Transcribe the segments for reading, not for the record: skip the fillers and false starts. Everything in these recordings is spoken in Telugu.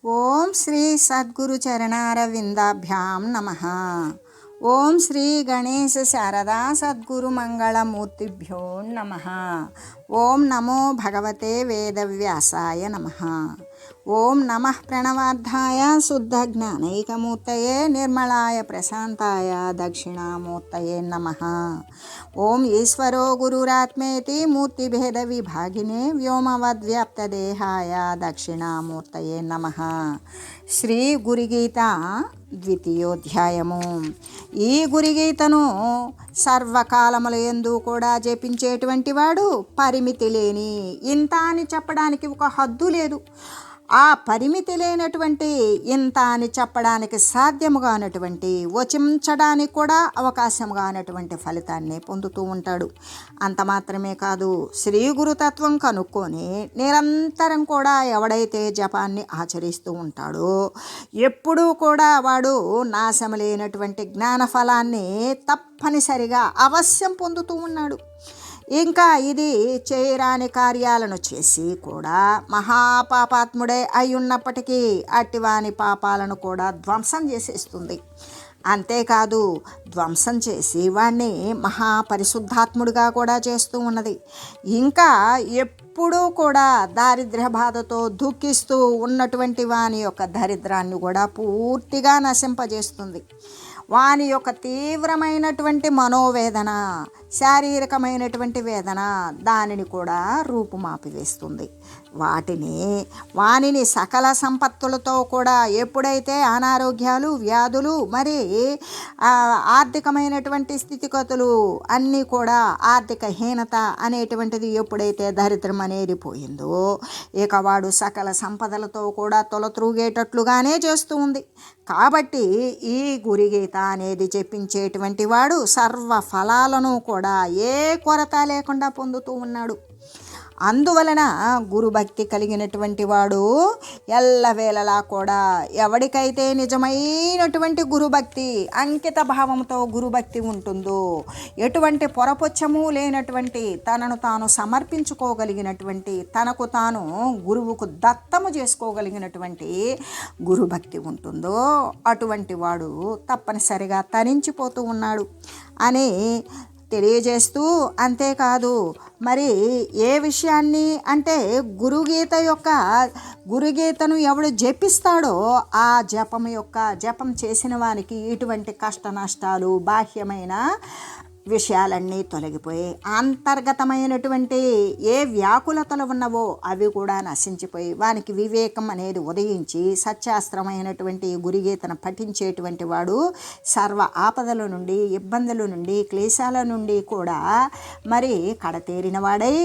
ఓం శ్రీ సద్గురు చరణారవిందాభ్యాం నమః. ఓం శ్రీ గణేశ శారదా సద్గురు మంగళమూర్తిభ్యో నమః. ఓం నమో భగవతే వేదవ్యాసాయ నమః. ఓం నమః ప్రణవార్థాయ శుద్ధ జ్ఞానైకమూర్తయే నిర్మలాయ ప్రశాంతాయ దక్షిణామూర్తయే నమః. ఓం ఈశ్వరో గురురాత్మేతి మూర్తిభేద విభాగినే వ్యోమవద్వ్యాప్తదేహాయ దక్షిణామూర్తయే నమః. శ్రీ గురుగీత ద్వితీయోధ్యాయము. ఈ గురుగీతను సర్వకాలముల యందు కూడా జపించేటువంటి వాడు పరిమితి లేని, ఇంత అని చెప్పడానికి ఒక హద్దు లేదు. ఆ పరిమితి లేనటువంటి, ఇంత అని చెప్పడానికి సాధ్యముగానటువంటి, వచించడానికి కూడా అవకాశముగానటువంటి ఫలితాన్ని పొందుతూ ఉంటాడు. అంత మాత్రమే కాదు, శ్రీ గురుతత్వం కనుక్కొని నిరంతరం కూడా ఎవడైతే జపాన్ని ఆచరిస్తూ ఉంటాడో ఎప్పుడూ కూడా వాడు నాశము లేనటువంటి జ్ఞానఫలాన్ని తప్పనిసరిగా అవశ్యం పొందుతూ ఉన్నాడు. ఇంకా ఇది చేయరాని కార్యాలను చేసి కూడా మహాపాపాత్ముడే అయి ఉన్నప్పటికీ అట్టివాని పాపాలను కూడా ధ్వంసం చేసేస్తుంది. అంతేకాదు, ధ్వంసం చేసి వాణ్ణి మహాపరిశుద్ధాత్ముడిగా కూడా చేస్తూ ఉన్నది. ఇంకా ఎప్పుడూ కూడా దారిద్ర్య బాధతో దుఃఖిస్తూ ఉన్నటువంటి వాని యొక్క దరిద్రాన్ని కూడా పూర్తిగా నశింపజేస్తుంది. వాని యొక్క తీవ్రమైనటువంటి మనోవేదన, శారీరకమైనటువంటి వేదన, దానిని కూడా రూపుమాపివేస్తుంది. వానిని సకల సంపత్తులతో కూడా, ఎప్పుడైతే అనారోగ్యాలు, వ్యాధులు, మరి ఆర్థికమైనటువంటి స్థితిగతులు అన్నీ కూడా, ఆర్థిక హీనత అనేటువంటిది ఎప్పుడైతే దరిద్రం అనేది పోయిందో, ఇక వాడు సకల సంపదలతో కూడా తొలతూగేటట్లుగానే చేస్తూ ఉంది. కాబట్టి ఈ గురుగీత అనేది చెప్పించేటువంటి వాడు సర్వ ఫలాలను కూడా ఏ కొరత లేకుండా పొందుతూ ఉన్నాడు. అందువలన గురుభక్తి కలిగినటువంటి వాడు ఎల్లవేళలా కూడా, ఎవడికైతే నిజమైనటువంటి గురుభక్తి, అంకిత భావంతో గురుభక్తి ఉంటుందో, ఎటువంటి పొరపొచ్చము లేనటువంటి, తనను తాను సమర్పించుకోగలిగినటువంటి, తనకు తాను గురువుకు దత్తము చేసుకోగలిగినటువంటి గురుభక్తి ఉంటుందో అటువంటి వాడు తప్పనిసరిగా తరించిపోతూ ఉన్నాడు అని తెలియజేస్తూ, అంతేకాదు మరి ఏ విషయాన్ని అంటే గురుగీతను ఎవడు జపిస్తాడో ఆ జపం చేసిన వానికి ఇటువంటి కష్ట నష్టాలు, బాహ్యమైన విషయాలన్నీ తొలగిపోయి అంతర్గతమైనటువంటి ఏ వ్యాకులతలు ఉన్నవో అవి కూడా నశించిపోయి వానికి వివేకం అనేది ఉదయించి సత్యాస్త్రమైనటువంటి గురుగీతను పఠించేటువంటి వాడు సర్వ ఆపదల నుండి, ఇబ్బందుల నుండి, క్లేశాల నుండి కూడా మరి కడతేరిన వాడై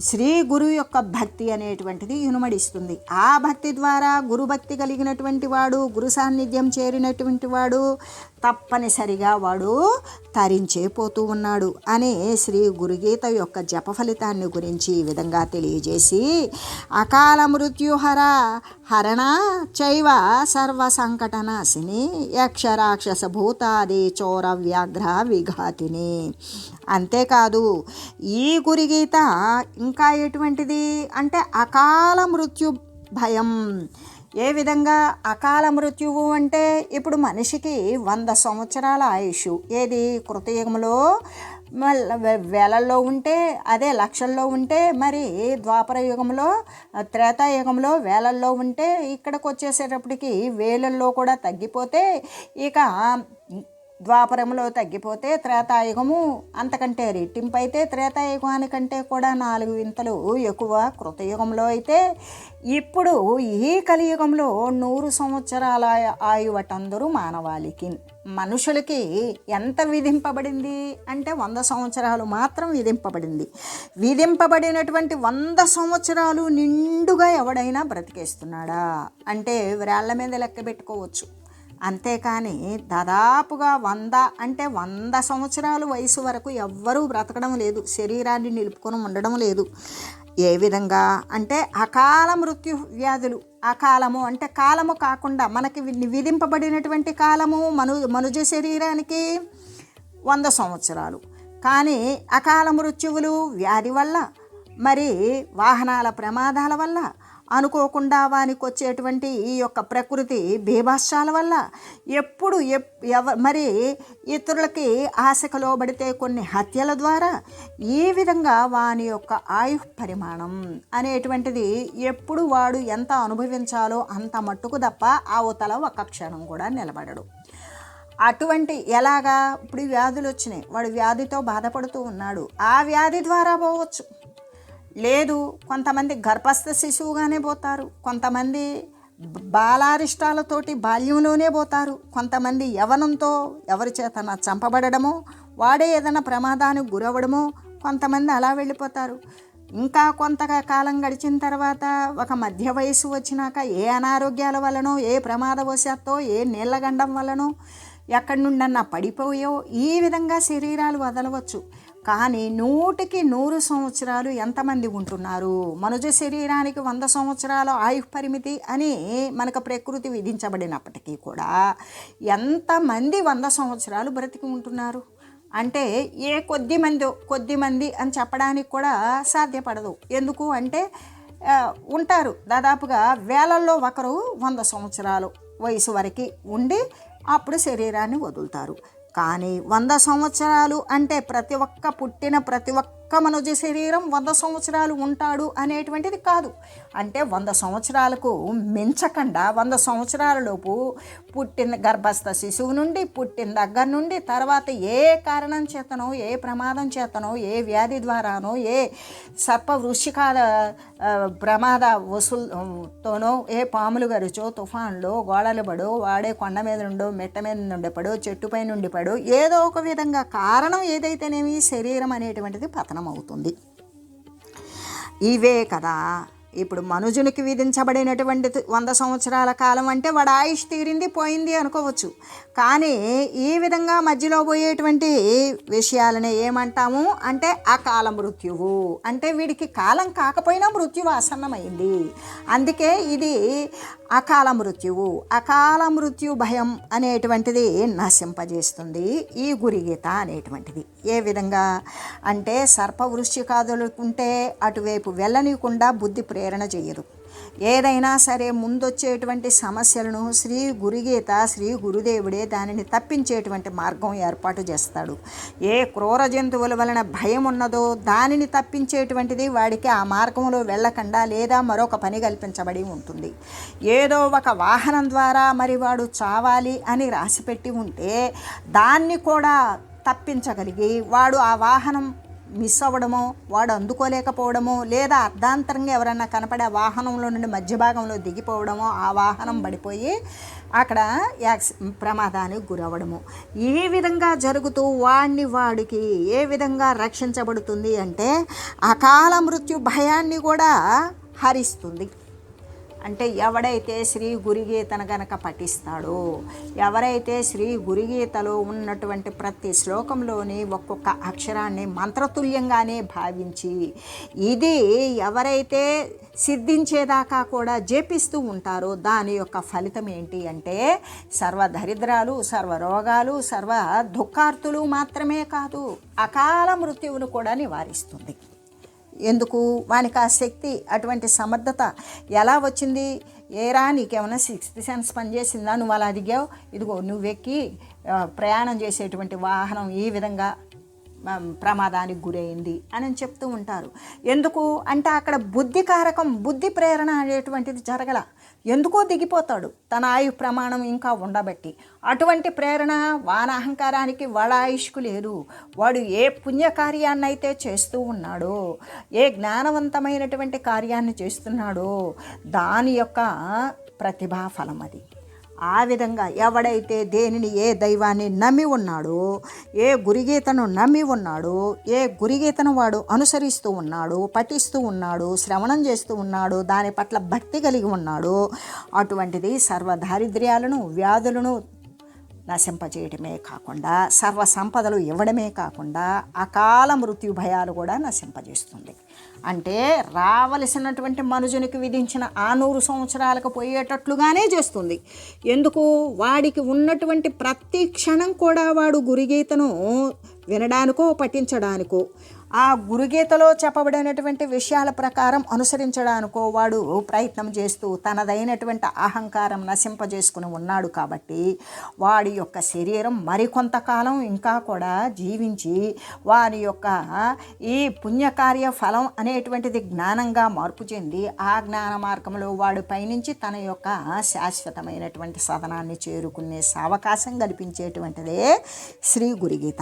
శ్రీ గురువు యొక్క భక్తి అనేటువంటిది ఇనుమడిస్తుంది. ఆ భక్తి ద్వారా గురుభక్తి కలిగినటువంటి వాడు, గురు సాన్నిధ్యం చేరినటువంటి వాడు తప్పనిసరిగా వాడు తరించే పోతూ ఉన్నాడు అని శ్రీ గురుగీత యొక్క జప ఫలితాన్ని గురించి ఈ విధంగా తెలియజేసి, అకాల మృత్యుహర హరణ చైవ సర్వ సంకటనాశిని యక్షరాక్షస భూతాది చోర వ్యాఘ్ర విఘాతిని. అంతేకాదు, ఈ గురుగీత ఇంకా ఎటువంటిది అంటే అకాల మృత్యు భయం. ఏ విధంగా అకాల మృత్యువు అంటే, ఇప్పుడు మనిషికి 100 సంవత్సరాల ఆయుష్, ఏది కృతయుగంలో వేలల్లో ఉంటే, అదే లక్షల్లో ఉంటే, మరి ద్వాపర యుగంలో, త్రేతాయుగంలో వేలల్లో ఉంటే, ఇక్కడికి వచ్చేసేటప్పటికి వేలల్లో కూడా తగ్గిపోతే, ఇక ద్వాపరంలో తగ్గిపోతే త్రేతాయుగము అంతకంటే రెట్టింపు అయితే, త్రేతాయుగానికంటే కూడా 4 వింతలు ఎక్కువ కృతయుగంలో అయితే, ఇప్పుడు ఈ కలియుగంలో 100 సంవత్సరాల ఆయువటందరూ మానవాళికి, మనుషులకి ఎంత విధింపబడింది అంటే 100 సంవత్సరాలు మాత్రం విధింపబడింది. విధింపబడినటువంటి 100 సంవత్సరాలు నిండుగా ఎవడైనా బ్రతికేస్తున్నాడా అంటే వేళ్ల మీద లెక్క పెట్టుకోవచ్చు. అంతేకాని దాదాపుగా 100 సంవత్సరాలు వయసు వరకు ఎవ్వరూ బ్రతకడం లేదు, శరీరాన్ని నిలుపుకొని ఉండడం లేదు. ఏ విధంగా అంటే అకాల మృత్యు వ్యాధులు, అకాలము అంటే కాలము కాకుండా మనకి విధింపబడినటువంటి కాలము మనుజ శరీరానికి 100 సంవత్సరాలు, కానీ అకాల మృత్యువులు వ్యాధి వల్ల, మరి వాహనాల ప్రమాదాల వల్ల, అనుకోకుండా వానికి వచ్చేటువంటి ఈ యొక్క ప్రకృతి బీభత్సాల వల్ల ఎప్పుడు మరి ఇతరులకి ఆశకు లోబడితే కొన్ని హత్యల ద్వారా ఈ విధంగా వాని యొక్క ఆయుః పరిమాణం అనేటువంటిది ఎప్పుడు వాడు ఎంత అనుభవించాలో అంత మట్టుకు తప్ప అవతల ఒక క్షణం కూడా నిలబడడు. అటువంటి ఎలాగా ఇప్పుడు వ్యాధులు వచ్చినాయి, వాడు వ్యాధితో బాధపడుతూ ఉన్నాడు, ఆ వ్యాధి ద్వారా పోవచ్చు. లేదు కొంతమంది గర్భస్థ శిశువుగానే పోతారు, కొంతమంది బాలారిష్టాలతోటి బాల్యంలోనే పోతారు, కొంతమంది యవనంతో ఎవరి చేతన చంపబడడమో వాడే ఏదైనా ప్రమాదానికి గురవ్వడమో కొంతమంది అలా వెళ్ళిపోతారు. ఇంకా కొంతకాలం గడిచిన తర్వాత ఒక మధ్య వయసు వచ్చినాక ఏ అనారోగ్యాల వలనో, ఏ ప్రమాదవశాత్తో, ఏ నీళ్ళగండం వలనో, ఎక్కడి నుండన్నా పడిపోయో ఈ విధంగా శరీరాలు వదలవచ్చు. కానీ 100కి 100 సంవత్సరాలు ఎంతమంది ఉంటున్నారు? మనుజ శరీరానికి 100 సంవత్సరాల ఆయుః పరిమితి అని మనకు ప్రకృతి విధించబడినప్పటికీ కూడా ఎంతమంది 100 సంవత్సరాలు బ్రతికి ఉంటున్నారు అంటే ఏ కొద్దిమంది అని చెప్పడానికి కూడా సాధ్యపడదు. ఎందుకు అంటే ఉంటారు దాదాపుగా వేలల్లో ఒకరు 100 సంవత్సరాలు వయసు వరకు ఉండి అప్పుడు శరీరాన్ని వదులుతారు. కానీ 100 సంవత్సరాలు అంటే పుట్టిన ప్రతి ఒక్క మనుజ శరీరం 100 సంవత్సరాలు ఉంటాడు అనేటువంటిది కాదు. అంటే 100 సంవత్సరాలకు మించకుండా 100 సంవత్సరాలలోపు పుట్టిన గర్భస్థ శిశువు నుండి పుట్టిన దగ్గర నుండి తర్వాత ఏ కారణం చేతనో, ఏ ప్రమాదం చేతనో, ఏ వ్యాధి ద్వారానో, ఏ సర్ప వృషికాల ప్రమాద వసూలుతోనో, ఏ పాములు గరుచో, తుఫాన్లో గోడలు పడో, వాడే కొండ మీద నుండో, మెట్ట మీద నుండి పడో, చెట్టుపై నుండి పడో, ఏదో ఒక విధంగా కారణం ఏదైతేనేమి శరీరం అనేటువంటిది పతనం అవుతుంది. ఇవే కదా ఇప్పుడు మనుజునికి విధించబడినటువంటి 100 సంవత్సరాల కాలం అంటే వాడు ఆయుష్ తీరింది పోయింది అనుకోవచ్చు. కానీ ఈ విధంగా మధ్యలో పోయేటువంటి విషయాలనే ఏమంటాము అంటే అకాల మృత్యువు. అంటే వీడికి కాలం కాకపోయినా మృత్యువు ఆసన్నమైంది, అందుకే ఇది అకాల మృత్యువు. అకాల మృత్యు భయం అనేటువంటిది నశింపజేస్తుంది ఈ గురిగీత అనేటువంటిది. ఏ విధంగా అంటే సర్పవృశ్చికాదులుకుంటే అటువైపు వెళ్ళనీయకుండా బుద్ధి ప్రేరణ చేయరు. ఏదైనా సరే ముందొచ్చేటువంటి సమస్యలను శ్రీ గురుగీత, శ్రీ గురుదేవుడే దానిని తప్పించేటువంటి మార్గం ఏర్పాటు చేస్తాడు. ఏ క్రూర జంతువుల వలన భయం ఉన్నదో దానిని తప్పించేటువంటిది వాడికి ఆ మార్గంలో వెళ్ళకుండా లేదా మరొక పని కల్పించబడి ఉంటుంది. ఏదో ఒక వాహనం ద్వారా మరి వాడు చావాలి అని రాసిపెట్టి ఉంటే దాన్ని కూడా తప్పించగలిగి వాడు ఆ వాహనం మిస్ అవ్వడమో, వాడు అందుకోలేకపోవడమో, లేదా అర్ధాంతరంగా ఎవరన్నా కనపడే వాహనంలో నుండి మధ్య భాగంలో దిగిపోవడమో, ఆ వాహనం పడిపోయి అక్కడ ప్రమాదానికి గురవ్వడము, ఈ విధంగా జరుగుతూ వాడికి ఏ విధంగా రక్షించబడుతుంది అంటే అకాల మృత్యు భయాన్ని కూడా హరిస్తుంది. అంటే ఎవడైతే శ్రీ గురుగీతను గనక పఠిస్తాడో, ఎవరైతే శ్రీ గురుగీతలో ఉన్నటువంటి ప్రతి శ్లోకంలోని ఒక్కొక్క అక్షరాన్ని మంత్రతుల్యంగానే భావించి ఇది ఎవరైతే సిద్ధించేదాకా కూడా జపిస్తూ ఉంటారో దాని యొక్క ఫలితం ఏంటి అంటే సర్వ దరిద్రాలు, సర్వ రోగాలు, సర్వ దుఃఖార్తులు మాత్రమే కాదు అకాల మృత్యువును కూడా నివారిస్తుంది. ఎందుకు? వానికి ఆ శక్తి, అటువంటి సమర్థత ఎలా వచ్చింది? ఏరా నీకేమైనా 6th సెన్స్ పనిచేసిందా? నువ్వు అలా దిగావు, ఇదిగో నువ్వెక్కి ప్రయాణం చేసేటువంటి వాహనం ఈ విధంగా ప్రమాదానికి గురైంది అని చెప్తూ ఉంటారు. ఎందుకు అంటే అక్కడ బుద్ధి కారకం, బుద్ధి ప్రేరణ అనేటువంటిది జరగల. ఎందుకో దిగిపోతాడు తన ఆయు ప్రమాణం ఇంకా ఉండబట్టి. అటువంటి ప్రేరణ వాన అహంకారానికి వాడ ఆయుష్కు లేదు. వాడు ఏ పుణ్యకార్యాన్ని అయితే చేస్తూ ఉన్నాడో, ఏ జ్ఞానవంతమైనటువంటి కార్యాన్ని చేస్తున్నాడో దాని యొక్క ప్రతిభా ఫలం అది. ఆ విధంగా ఎవడైతే దేనిని, ఏ దైవాన్ని నమ్మి ఉన్నాడో, ఏ గురుగీతను నమ్మి ఉన్నాడో, ఏ గురుగీతను వాడు అనుసరిస్తూ ఉన్నాడు, పఠిస్తూ ఉన్నాడు, శ్రవణం చేస్తూ ఉన్నాడు, దాని పట్ల భక్తి కలిగి ఉన్నాడు, అటువంటిది సర్వ దారిద్ర్యాలను, వ్యాధులను నశింపజేయడమే కాకుండా సర్వ సంపదలు ఇవ్వడమే కాకుండా అకాల మృత్యు భయాలు కూడా నశింపజేస్తుంది. అంటే రావలసినటువంటి మనుజునికి విధించిన ఆ 100 సంవత్సరాలకు పోయేటట్లుగానే చేస్తుంది. ఎందుకు? వాడికి ఉన్నటువంటి ప్రతి క్షణం కూడా వాడు గురుగీతను వినడానికో పఠించడానికో, ఆ గురుగీతలో చెప్పబడినటువంటి విషయాల ప్రకారం అనుసరించడానికో వాడు ప్రయత్నం చేస్తూ తనదైనటువంటి అహంకారం నశింపజేసుకుని ఉన్నాడు. కాబట్టి వాడి యొక్క శరీరం మరికొంతకాలం ఇంకా కూడా జీవించి వారి యొక్క ఈ పుణ్యకార్య ఫలం అనేటువంటిది జ్ఞానంగా మార్పు చెంది ఆ జ్ఞాన మార్గంలో వాడు పయనించి తన యొక్క శాశ్వతమైనటువంటి సదనాన్ని చేరుకునే అవకాశం కల్పించేటువంటిదే శ్రీ గురుగీత.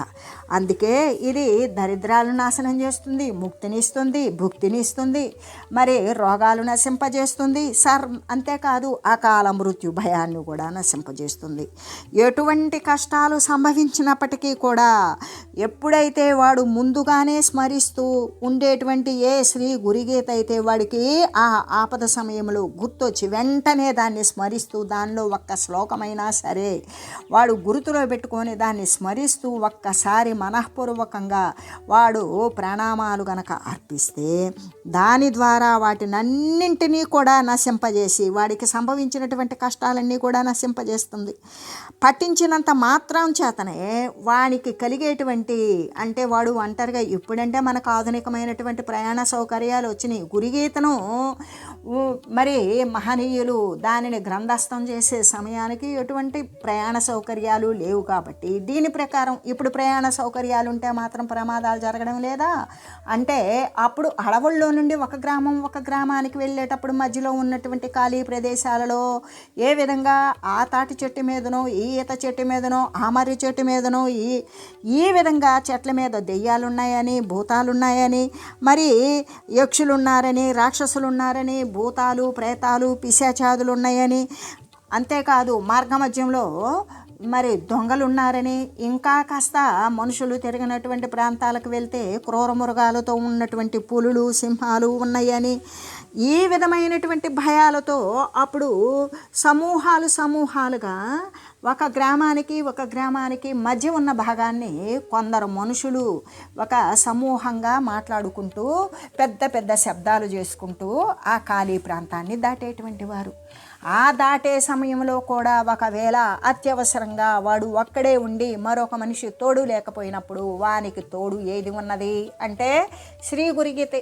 అందుకే ఇది దరిద్రాలు నాశనం చేస్తుంది, ముక్తినిస్తుంది, భుక్తినిస్తుంది, మరి రోగాలు నశింపజేస్తుంది, అంతేకాదు అకాల మృత్యు భయాన్ని కూడా నశింపజేస్తుంది. ఎటువంటి కష్టాలు సంభవించినప్పటికీ కూడా ఎప్పుడైతే వాడు ముందుగానే స్మరిస్తూ ఉండేటువంటి ఏ శ్రీ గురుగీత అయితే వాడికి ఆ ఆపద సమయంలో గుర్తొచ్చి వెంటనే దాన్ని స్మరిస్తూ దానిలో ఒక్క శ్లోకమైనా సరే వాడు గుర్తులో పెట్టుకొని దాన్ని స్మరిస్తూ ఒక్కసారి మనఃపూర్వకంగా వాడు ప్రణామాలు గనక అర్పిస్తే దాని ద్వారా వాటినన్నింటినీ కూడా నశింపజేసి వాడికి సంభవించినటువంటి కష్టాలన్నీ కూడా నశింపజేస్తుంది. పఠించినంత మాత్రం చేతనే వానికి కలిగేటువంటి, అంటే వాడు ఒంటరిగా, ఇప్పుడంటే మనకు ఆధునికమైనటువంటి ప్రయాణ సౌకర్యాలు వచ్చినాయి. గురుగీతను మరి మహనీయులు దానిని గ్రంథస్థం చేసే సమయానికి ఎటువంటి ప్రయాణ సౌకర్యాలు లేవు. కాబట్టి దీని ప్రకారం ఇప్పుడు ప్రయాణ సౌకర్యాలు ఉంటే మాత్రం ప్రమాదాలు జరగడం లేదా అంటే, అప్పుడు అడవుల్లో నుండి ఒక గ్రామానికి వెళ్ళేటప్పుడు మధ్యలో ఉన్నటువంటి ఖాళీ ప్రదేశాలలో ఏ విధంగా ఆ తాటి చెట్టు మీదనో ఈ ఈత చెట్టు మీదనో ఆ మర్రి చెట్టు మీదనో ఈ విధంగా చెట్ల మీద దెయ్యాలు ఉన్నాయని, భూతాలు ఉన్నాయని, మరి యక్షులు ఉన్నారని, రాక్షసులు ఉన్నారని, భూతాలు, ప్రేతాలు, పిశాచాదులు ఉన్నాయని, అంతేకాదు మార్గమధ్యంలో మరి దొంగలు ఉన్నారని, ఇంకా కాస్త మనుషులు తిరిగినటువంటి ప్రాంతాలకు వెళ్తే క్రూర మృగాలతో ఉన్నటువంటి పులులు, సింహాలు ఉన్నాయని, ఈ విధమైనటువంటి భయాలతో అప్పుడు సమూహాలుగా ఒక గ్రామానికి మధ్య ఉన్న భాగాన్ని కొందరు మనుషులు ఒక సమూహంగా మాట్లాడుకుంటూ పెద్ద పెద్ద శబ్దాలు చేసుకుంటూ ఆ ఖాళీ ప్రాంతాన్ని దాటేటువంటి వారు. ఆ దాటే సమయంలో కూడా ఒకవేళ అత్యవసరంగా వాడు ఒక్కడే ఉండి మరొక మనిషి తోడు లేకపోయినప్పుడు వానికి తోడు ఏది ఉన్నది అంటే శ్రీ గురుగీతే.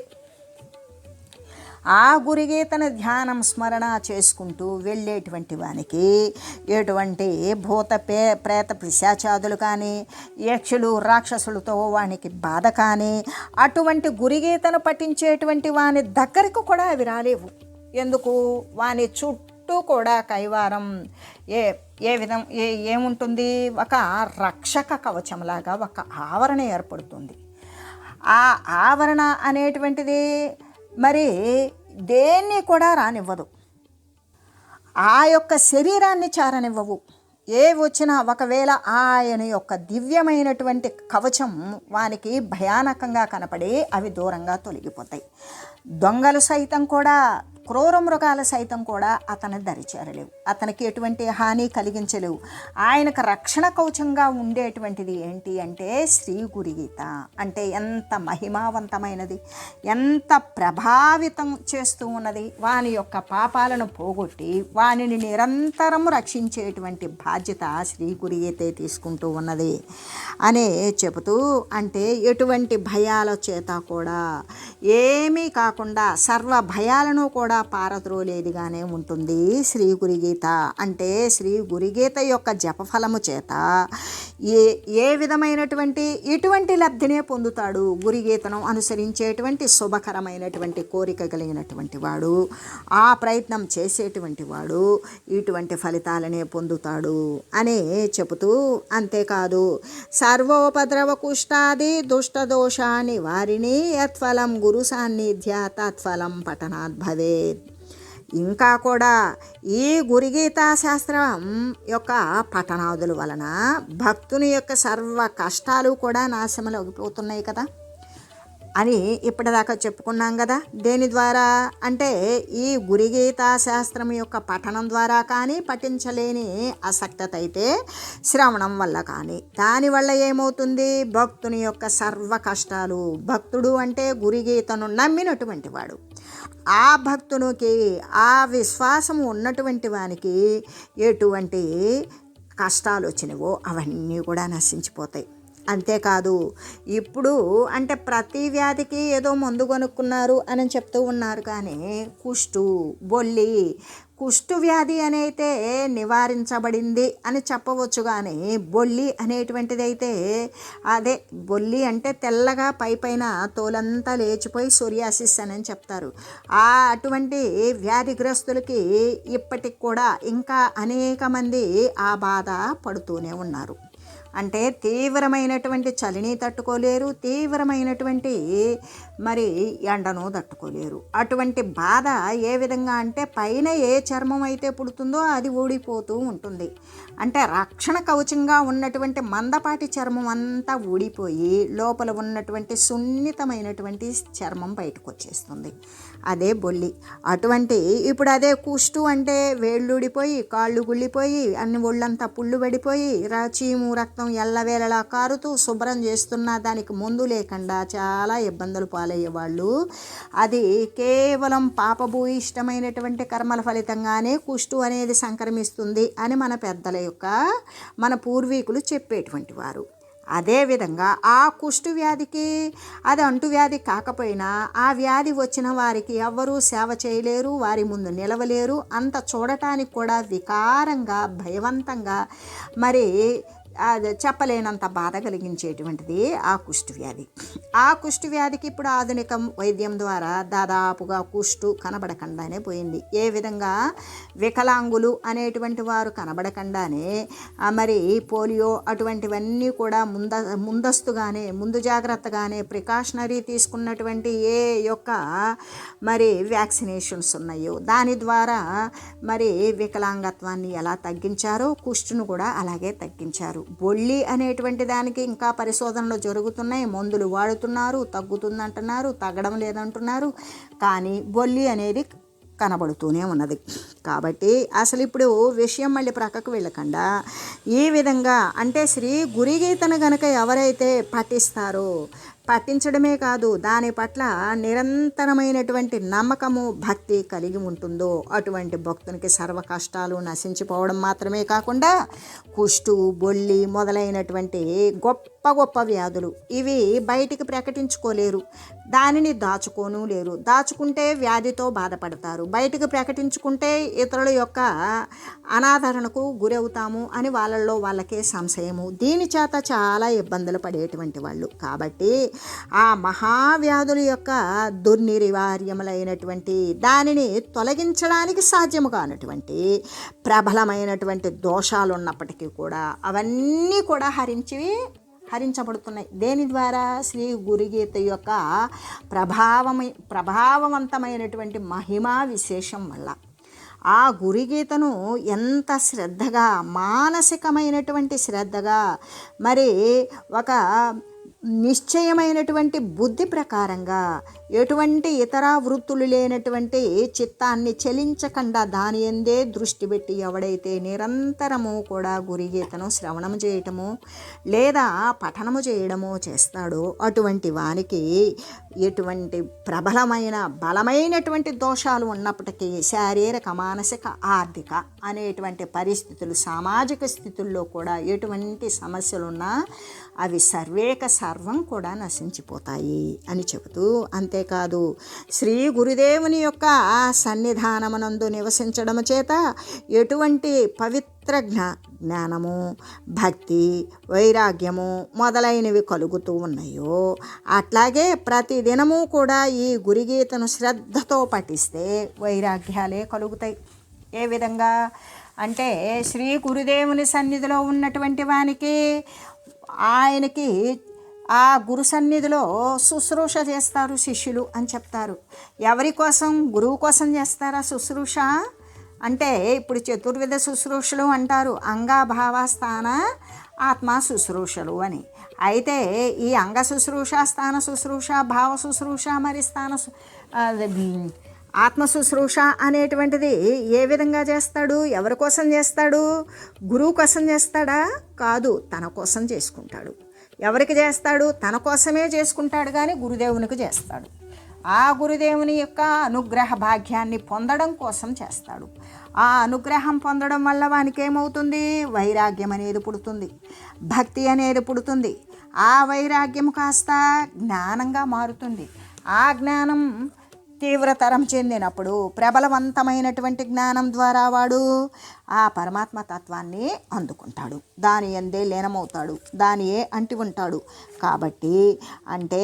ఆ గురుగీతను ధ్యానం స్మరణ చేసుకుంటూ వెళ్ళేటువంటి వానికి ఎటువంటి భూత ప్రేత పిశాచాదులు కానీ, యక్షులు, రాక్షసులతో వానికి బాధ కానీ, అటువంటి గురుగీతను పఠించేటువంటి వాని దగ్గరకు కూడా అవి రాలేవు. ఎందుకు? వాని చుట్టూ కూడా కైవారం ఏముంటుంది? ఒక రక్షక కవచంలాగా ఒక ఆవరణ ఏర్పడుతుంది. ఆ ఆవరణ అనేటువంటిది మరి దేన్ని కూడా రానివ్వదు, ఆ యొక్క శరీరాన్ని చారనివ్వవు. ఏ వచ్చినా ఒకవేళ ఆయన యొక్క దివ్యమైనటువంటి కవచం వానికి భయానకంగా కనపడి అవి దూరంగా తొలగిపోతాయి. దొంగలు సైతం కూడా, క్రూర మృగాలు సైతం కూడా అతని దరిచేరలేవు, అతనికి ఎటువంటి హాని కలిగించలేవు. ఆయనకు రక్షణ కవచంగా ఉండేటువంటిది ఏంటి అంటే శ్రీ గురుగీత. అంటే ఎంత మహిమావంతమైనది, ఎంత ప్రభావితం చేస్తూ ఉన్నది. వాని యొక్క పాపాలను పోగొట్టి వానిని నిరంతరం రక్షించేటువంటి బాధ్యత శ్రీ గురుగీతే తీసుకుంటూ ఉన్నది అనే చెబుతూ, అంటే ఎటువంటి భయాల చేత కూడా ఏమీ కాకుండా సర్వ భయాలను కూడా పారద్రోలేదిగానే ఉంటుంది శ్రీ గురుగీత. అంటే శ్రీ గురుగీత యొక్క జపఫలము చేత ఏ విధమైనటువంటి ఇటువంటి లబ్ధినే పొందుతాడు. గురుగీతను అనుసరించేటువంటి శుభకరమైనటువంటి కోరిక కలిగినటువంటి వాడు, ఆ ప్రయత్నం చేసేటువంటి వాడు ఇటువంటి ఫలితాలనే పొందుతాడు అనే చెబుతూ, అంతేకాదు సర్వోపద్రవ కుష్టాది దుష్టదోషాన్ని వారిని యత్ఫలం గురు సాన్నిధ్య తత్ఫలం పఠనాత్ భవేత్. ఇంకా కూడా ఈ గురుగీతా శాస్త్రం యొక్క పఠనాదుల వలన భక్తుని యొక్క సర్వ కష్టాలు కూడా నాశనమైపోతున్నాయి కదా. అని ఇప్పటిదాకా చెప్పుకున్నాం కదా. దేని ద్వారా అంటే ఈ గురుగీతా శాస్త్రం యొక్క పఠనం ద్వారా కానీ, పఠించలేని ఆసక్తత అయితే శ్రవణం వల్ల కానీ, దానివల్ల ఏమవుతుంది, భక్తుని యొక్క సర్వ కష్టాలు, భక్తుడు అంటే గురుగీతను నమ్మినటువంటి వాడు, ఆ భక్తునికి ఆ విశ్వాసం ఉన్నటువంటి వానికి ఎటువంటి కష్టాలు వచ్చినవో అవన్నీ కూడా నశించిపోతాయి. అంతేకాదు, ఇప్పుడు అంటే ప్రతి వ్యాధికి ఏదో మందు కొనుక్కున్నారు అని చెప్తూ ఉన్నారు, కానీ కుష్టు, బొల్లి, కుష్టు వ్యాధి అనైతే నివారించబడింది అని చెప్పవచ్చు. కానీ బొల్లి అనేటువంటిది అయితే, అదే బొల్లి అంటే తెల్లగా పైన తోలంతా లేచిపోయి సోరియాసిస్ అని చెప్తారు. అటువంటి వ్యాధిగ్రస్తులకి ఇప్పటికి కూడా ఇంకా అనేక మంది ఆ బాధ పడుతూనే ఉన్నారు. అంటే తీవ్రమైనటువంటి చలిని తట్టుకోలేరు, తీవ్రమైనటువంటి మరి ఎండను తట్టుకోలేరు. అటువంటి బాధ ఏ విధంగా అంటే పైన ఏ చర్మం అయితే పుడుతుందో అది ఊడిపోతూ ఉంటుంది. అంటే రక్షణ కవచంగా ఉన్నటువంటి మందపాటి చర్మం అంతా ఊడిపోయి లోపల ఉన్నటువంటి సున్నితమైనటువంటి చర్మం బయటకు వచ్చేస్తుంది. అదే బొల్లి. అటువంటి ఇప్పుడు అదే కుష్టు అంటే వేళ్ళు ఊడిపోయి, కాళ్ళు గుళ్ళిపోయి, అన్ని ఒళ్ళంతా పుళ్ళు పడిపోయి, చీము రక్తం ఎల్లవేళలా కారుతూ శుభ్రం చేస్తున్నా దానికి ముందు లేకుండా చాలా ఇబ్బందులు పాలయ్యేవాళ్ళు. అది కేవలం పాపభూయిష్టమైనటువంటి కర్మల ఫలితంగానే కుష్టు అనేది సంక్రమిస్తుంది అని మన పెద్దల యొక్క, మన పూర్వీకులు చెప్పేటువంటి వారు. అదేవిధంగా ఆ కుష్టు వ్యాధికి, అది అంటువ్యాధి కాకపోయినా ఆ వ్యాధి వచ్చిన వారికి ఎవ్వరూ సేవ చేయలేరు, వారి ముందు నిలవలేరు. అంత చూడటానికి కూడా వికారంగా, భయవంతంగా, మరి అది చెప్పలేనంత బాధ కలిగించేటువంటిది ఆ కుష్టు వ్యాధి. ఆ కుష్టు వ్యాధికి ఇప్పుడు ఆధునిక వైద్యం ద్వారా దాదాపుగా కుష్టు కనబడకుండానే పోయింది. ఏ విధంగా వికలాంగులు అనేటువంటి వారు కనబడకుండానే మరి పోలియో అటువంటివన్నీ కూడా ముందస్తుగానే, ముందు జాగ్రత్తగానే ప్రికాషనరీ తీసుకున్నటువంటి ఏ యొక్క మరి వ్యాక్సినేషన్స్ ఉన్నాయో దాని ద్వారా మరి వికలాంగత్వాన్ని ఎలా తగ్గించారో కుష్టును కూడా అలాగే తగ్గించారు. బొల్లి అనేటువంటి దానికి ఇంకా పరిశోధనలు జరుగుతున్నాయి, మందులు వాడుతున్నారు, తగ్గుతుందంటున్నారు, తగ్గడం లేదంటున్నారు, కానీ బొల్లి అనేది కనబడుతూనే ఉన్నది. కాబట్టి అసలు ఇప్పుడు విషయం మళ్ళీ ప్రక్కకు వెళ్ళకుండా ఈ విధంగా అంటే శ్రీ గురుగీతను గనక ఎవరైతే పఠిస్తారో, పఠించడమే కాదు దాని పట్ల నిరంతరమైనటువంటి నమ్మకము, భక్తి కలిగి ఉంటుందో అటువంటి భక్తునికి సర్వ కష్టాలు నశించిపోవడం మాత్రమే కాకుండా కుష్టు, బొల్లి మొదలైనటువంటి గొప్ప గొప్ప వ్యాధులు ఇవి బయటికి ప్రకటించుకోలేరు, దానిని దాచుకోను లేరు. దాచుకుంటే వ్యాధితో బాధపడతారు, బయటకు ప్రకటించుకుంటే ఇతరుల యొక్క అనాదరణకు గురవుతాము అని వాళ్ళకే సంశయము. దీని చేత చాలా ఇబ్బందులు పడేటువంటి వాళ్ళు. కాబట్టి ఆ మహావ్యాధుల యొక్క దుర్నివార్యములైనటువంటి దానిని తొలగించడానికి సాధ్యము కానటువంటి ప్రబలమైనటువంటి దోషాలు ఉన్నప్పటికీ కూడా అవన్నీ కూడా హరించబడుతున్నాయి. దేని ద్వారా? శ్రీ గురుగీత యొక్క ప్రభావవంతమైనటువంటి మహిమా విశేషం వల్ల. ఆ గురుగీతను ఎంత శ్రద్ధగా, మానసికమైనటువంటి శ్రద్ధగా, మరి ఒక నిశ్చయమైనటువంటి బుద్ధి ప్రకారంగా, ఎటువంటి ఇతర వృత్తులు లేనటువంటి చిత్తాన్ని చలించకుండా దాని ఎందే దృష్టి పెట్టి ఎవడైతే నిరంతరము కూడా గురుగీతను శ్రవణం చేయటము లేదా పఠనము చేయడమో చేస్తాడో అటువంటి వానికి ఎటువంటి ప్రబలమైన బలమైనటువంటి దోషాలు ఉన్నప్పటికీ శారీరక, మానసిక, ఆర్థిక అనేటువంటి పరిస్థితులు, సామాజిక స్థితుల్లో కూడా ఎటువంటి సమస్యలున్నా అవి సర్వం కూడా నశించిపోతాయి అని చెబుతూ, అంతేకాదు శ్రీ గురుదేవుని యొక్క సన్నిధానమునందు నివసించడము చేత ఎటువంటి పవిత్ర జ్ఞానము, భక్తి, వైరాగ్యము మొదలైనవి కలుగుతూ ఉన్నాయో అట్లాగే ప్రతిదినము కూడా ఈ గురుగీతను శ్రద్ధతో పఠిస్తే వైరాగ్యాలే కలుగుతాయి. ఏ విధంగా అంటే శ్రీ గురుదేవుని సన్నిధిలో ఉన్నటువంటి వానికి, ఆయనకి ఆ గురు సన్నిధిలో శుశ్రూష చేస్తారు శిష్యులు అని చెప్తారు. ఎవరి కోసం? గురువు కోసం చేస్తారా శుశ్రూష? అంటే ఇప్పుడు చతుర్విధ శుశ్రూషలు అంటారు. అంగాభావస్థాన ఆత్మ శుశ్రూషలు అని. అయితే ఈ అంగ శుశ్రూష, స్థాన శుశ్రూష, భావ శుశ్రూష, మరి ఆత్మ శుశ్రూష అనేటువంటిది ఏ విధంగా చేస్తాడు, ఎవరి కోసం చేస్తాడు? గురువు కోసం చేస్తాడా? కాదు, తన కోసం చేసుకుంటాడు. ఎవరికి చేస్తాడు? తన కోసమే చేసుకుంటాడు, కానీ గురుదేవునికి చేస్తాడు. ఆ గురుదేవుని యొక్క అనుగ్రహ భాగ్యాన్ని పొందడం కోసం చేస్తాడు. ఆ అనుగ్రహం పొందడం వల్ల వానికి ఏమవుతుంది? వైరాగ్యం అనేది పుడుతుంది, భక్తి అనేది పుడుతుంది. ఆ వైరాగ్యం కాస్త జ్ఞానంగా మారుతుంది. ఆ జ్ఞానం తీవ్రతరం చెందినప్పుడు ప్రబలవంతమైనటువంటి జ్ఞానం ద్వారా వాడు ఆ పరమాత్మ తత్వాన్ని అందుకుంటాడు, దాని యందే లీనమవుతాడు, దానియే అంటి ఉంటాడు. కాబట్టి అంటే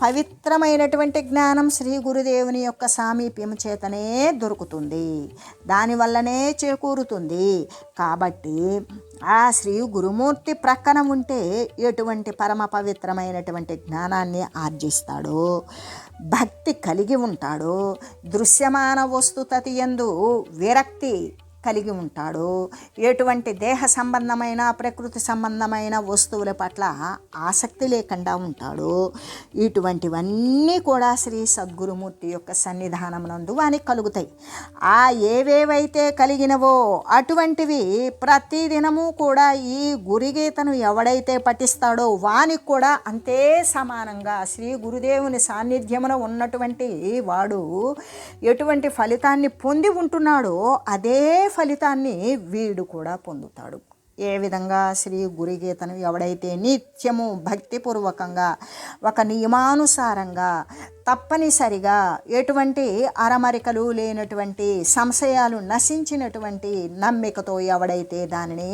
పవిత్రమైనటువంటి జ్ఞానం శ్రీ గురుదేవుని యొక్క సామీప్యం చేతనే దొరుకుతుంది, దానివల్లనే చేకూరుతుంది. కాబట్టి ఆ శ్రీ గురుమూర్తి ప్రక్కన ఉంటే ఎటువంటి పరమ పవిత్రమైనటువంటి జ్ఞానాన్ని ఆర్జిస్తాడో, భక్తి కలిగి ఉంటాడో, దృశ్యమాన వస్తుతతి యందు విరక్తి కలిగి ఉంటాడు, ఎటువంటి దేహ సంబంధమైన ప్రకృతి సంబంధమైన వస్తువుల పట్ల ఆసక్తి లేకుండా ఉంటాడు. ఇటువంటివన్నీ కూడా శ్రీ సద్గురుమూర్తి యొక్క సన్నిధానమునందు వానికి కలుగుతాయి. ఆ ఏవేవైతే కలిగినవో అటువంటివి ప్రతిదినము కూడా ఈ గురుగీతను ఎవడైతే పఠిస్తాడో వానికి కూడా అంతే సమానంగా శ్రీ గురుదేవుని సాన్నిధ్యమున ఉన్నటువంటి వాడు ఎటువంటి ఫలితాన్ని పొంది ఉంటున్నాడో అదే ఫలితాన్ని వీడు కూడా పొందుతాడు. ఏ విధంగా? శ్రీ గురుగీతను ఎవడైతే నిత్యము భక్తిపూర్వకంగా ఒక నియమానుసారంగా తప్పనిసరిగా ఎటువంటి అరమరికలు లేనటువంటి సంశయాలు నశించినటువంటి నమ్మికతో ఎవడైతే దానిని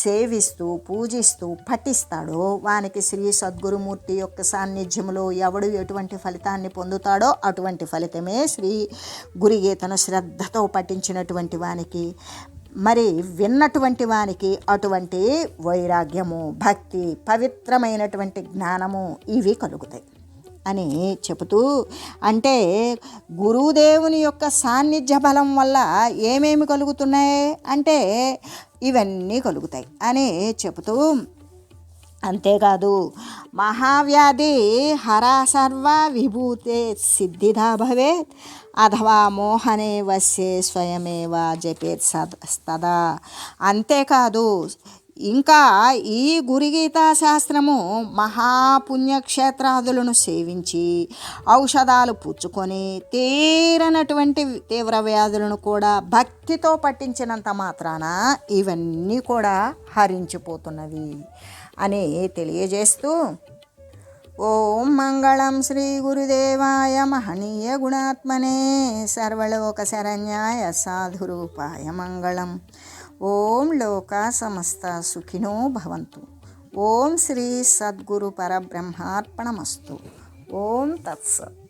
సేవిస్తూ పూజిస్తూ పఠిస్తాడో వానికి శ్రీ సద్గురుమూర్తి యొక్క సాన్నిధ్యంలో ఎవడు ఎటువంటి ఫలితాన్ని పొందుతాడో అటువంటి ఫలితమే శ్రీ గురుగీతను శ్రద్ధతో పఠించినటువంటి వానికి, మరి విన్నటువంటి వానికి అటువంటి వైరాగ్యము, భక్తి, పవిత్రమైనటువంటి జ్ఞానము ఇవి కలుగుతాయి అని చెబుతూ, అంటే గురుదేవుని యొక్క సాన్నిధ్య బలం వల్ల ఏమేమి కలుగుతున్నాయి అంటే ఇవన్నీ కలుగుతాయి అని చెబుతూ, అంతేకాదు మహావ్యాధి హర సర్వ విభూతే సిద్ధిదా భవేత్ అథవా మోహనే వశ్యే స్వయమేవ జపేత్ సదా. అంతేకాదు ఇంకా ఈ గురుగీతా శాస్త్రము మహాపుణ్యక్షేత్రాదులను సేవించి ఔషధాలు పుచ్చుకొని తీరనటువంటి తీవ్ర వ్యాధులను కూడా భక్తితో పట్టించినంత మాత్రాన ఇవన్నీ కూడా హరించిపోతున్నవి అని తెలియజేస్తూ, ఓం మంగళం శ్రీ గురుదేవాయ మహనీయ గుణాత్మనే సర్వలోక శరణ్యాయ సాధురూపాయ మంగళం. ఓం లోకా సమస్త సుఖినో భవంతు. ఓం శ్రీ సద్గురు పరబ్రహ్మార్పణమస్తు. ఓం తత్సత్.